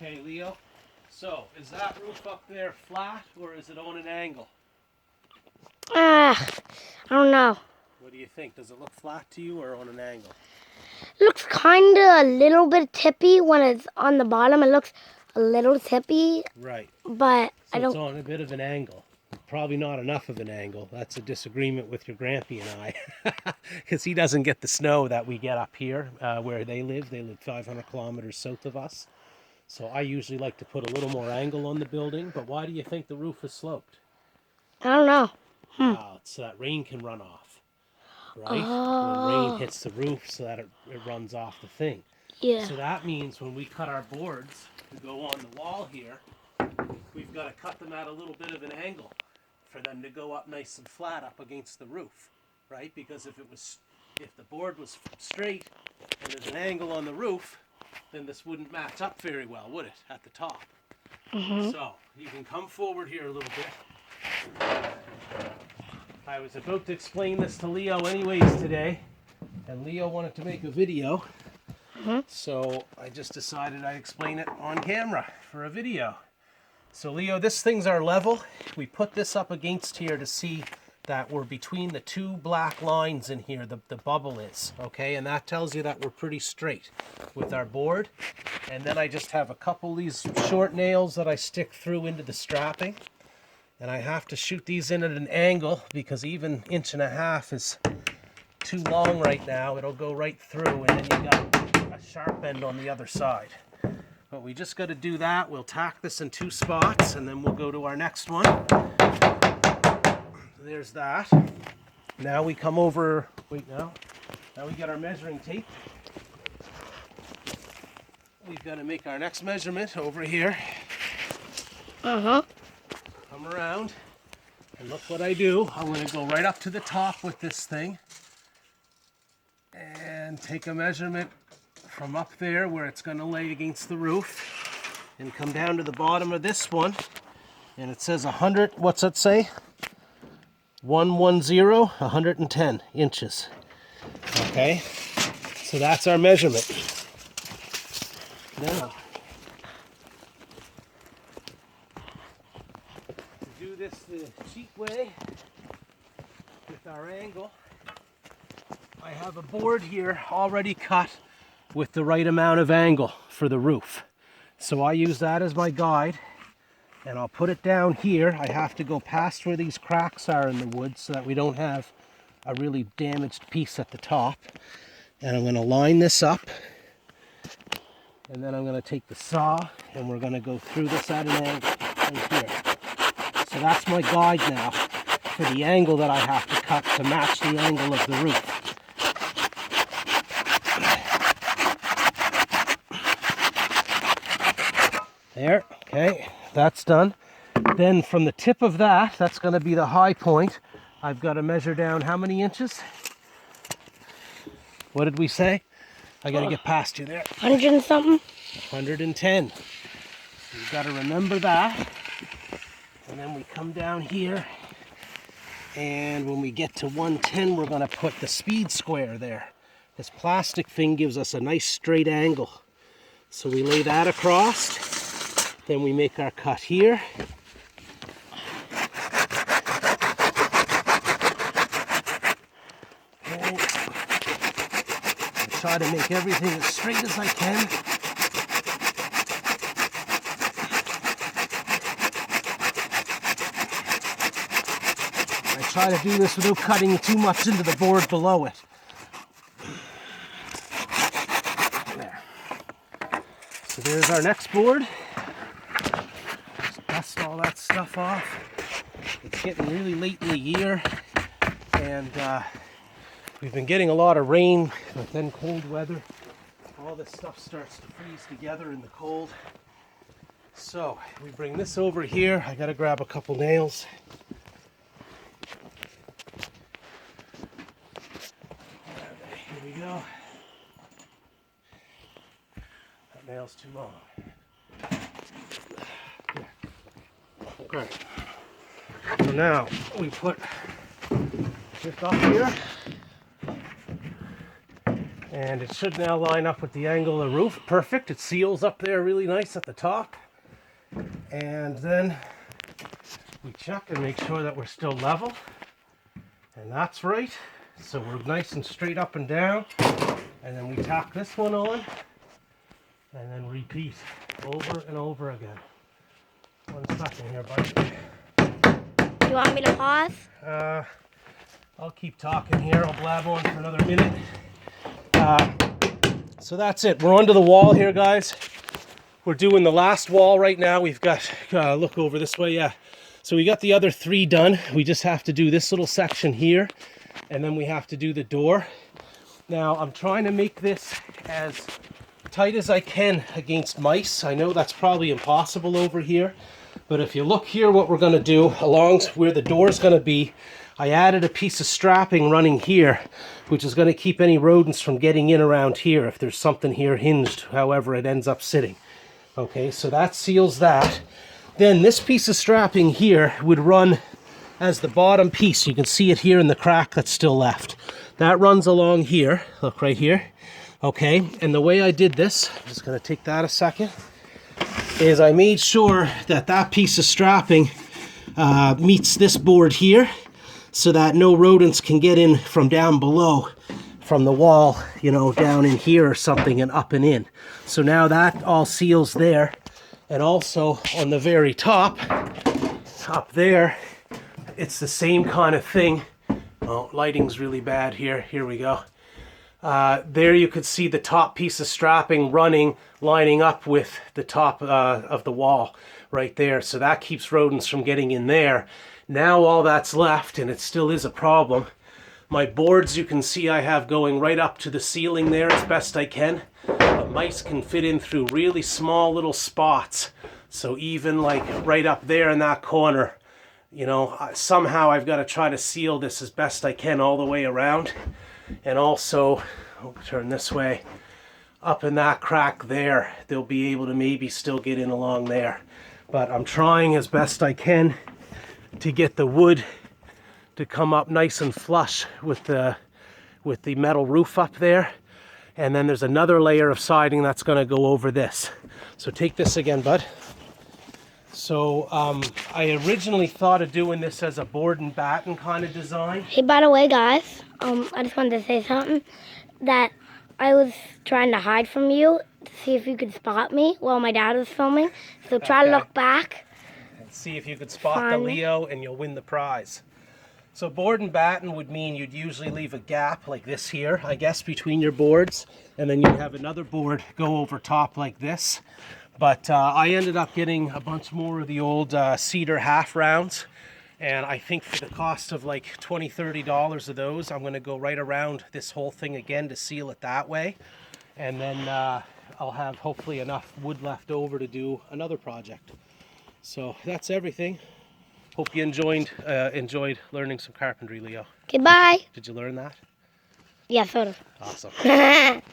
Okay, Leo. So, is that roof up there flat or is it on an angle? I don't know. What do you think? Does it look flat to you or on an angle? It looks kind of a little bit tippy when it's on the bottom. It looks a little tippy. Right. But So I don't. it's on a bit of an angle. Probably not enough of an angle. That's a disagreement with your Grampy and I. Because he doesn't get the snow that we get up here where they live. They live 500 kilometers south of us. So I usually like to put a little more angle on the building. But why do you think the roof is sloped? I don't know. It's so that rain can run off, right? When Oh. rain hits the roof so that it runs off the thing. Yeah. So that means when we cut our boards to go on the wall here, we've got to cut them at a little bit of an angle for them to go up nice and flat up against the roof, right? Because if the board was straight and there's an angle on the roof, then this wouldn't match up very well, would it, at the top? So you can come forward here a little bit. I was about to explain this to Leo anyways today, and Leo wanted to make a video, so I just decided I'd explain it on camera for a video. So Leo, this thing's our level. We put this up against here to see that we're between the two black lines in here, the bubble is, okay? And that tells you that we're pretty straight with our board. And then I just have a couple of these short nails that I stick through into the strapping. And I have to shoot these in at an angle because even 1.5 inches is too long right now. It'll go right through and then you got a sharp end on the other side. But we just got to do that. We'll tack this in 2 spots and then we'll go to our next one. There's that. Now we come over, now we get our measuring tape. We've got to make our next measurement over here. Come around and look what I do. I'm going to go right up to the top with this thing and take a measurement from up there where it's going to lay against the roof and come down to the bottom of this one, and it says 100, what's that say? 110 inches. Okay, so that's our measurement. Now, to do this the cheap way with our angle, I have a board here already cut with the right amount of angle for the roof. So I use that as my guide. And I'll put it down here. I have to go past where these cracks are in the wood so that we don't have a really damaged piece at the top. And I'm going to line this up. And then I'm going to take the saw and we're going to go through this at an angle right here. So that's my guide now for the angle that I have to cut to match the angle of the roof. There, okay. That's done. Then from the tip of that, that's going to be the high point. I've got to measure down how many inches? What did we say? I got to get past you there. 100 and something? 110. You've got to remember that. And then we come down here. And when we get to 110, we're going to put the speed square there. This plastic thing gives us a nice straight angle. So we lay that across. Then we make our cut here. Okay. I try to make everything as straight as I can. I try to do this without cutting too much into the board below it. There. So there's our next board. Dust all that stuff off. It's getting really late in the year and we've been getting a lot of rain, but then cold weather. All this stuff starts to freeze together in the cold. So we bring this over here. I gotta grab a couple nails. Here we go. That nail's too long. Okay, so now we put this up here And it should now line up with the angle of the roof. Perfect. It seals up there really nice at the top. And then we check and make sure that we're still level. And that's right. So we're nice and straight up and down. And then we tack this one on. And then repeat over and over again. 1 second here, buddy. You want me to pause? I'll keep talking here. I'll blab on for another minute. So that's it. We're onto the wall here, guys. We're doing the last wall right now. We've got, look over this way, yeah. So we got the other 3 done. We just have to do this little section here, and then we have to do the door. Now, I'm trying to make this as tight as I can against mice. I know that's probably impossible over here, but if you look here, what we're going to do along where the door is going to be, I added a piece of strapping running here, which is going to keep any rodents from getting in around here if there's something here hinged, however it ends up sitting. Okay, so that seals that. Then this piece of strapping here would run as the bottom piece. You can see it here in the crack that's still left. That runs along here, look right here. Okay, and the way I did this, I'm just going to take that a second, is I made sure that that piece of strapping meets this board here, so that no rodents can get in from down below, from the wall, you know, down in here or something and up and in. So now that all seals there. And also on the very top, up there, it's the same kind of thing. Oh, lighting's really bad here. Here we go. There you could see the top piece of strapping running, lining up with the top of the wall right there. So that keeps rodents from getting in there. Now all that's left, and it still is a problem, my boards you can see I have going right up to the ceiling there as best I can. But mice can fit in through really small little spots. So even like right up there in that corner, you know, somehow I've got to try to seal this as best I can all the way around. And also, I'll turn this way, up in that crack there, they'll be able to maybe still get in along there. But I'm trying as best I can to get the wood to come up nice and flush with the metal roof up there. And then there's another layer of siding that's going to go over this. So take this again, bud. So I originally thought of doing this as a board and batten kind of design. Hey, by the way, guys, I just wanted to say something that I was trying to hide from you to see if you could spot me while my dad was filming. So try to look back. See if you could spot the Leo and you'll win the prize. So board and batten would mean you'd usually leave a gap like this here, I guess, between your boards, and then you'd have another board go over top like this. But I ended up getting a bunch more of the old cedar half rounds, and I think for the cost of like $20–30 of those, I'm going to go right around this whole thing again to seal it that way, and then I'll have hopefully enough wood left over to do another project. So that's everything. Hope you enjoyed learning some carpentry, Leo. Goodbye. Did you learn that? Yeah, sort of. Awesome.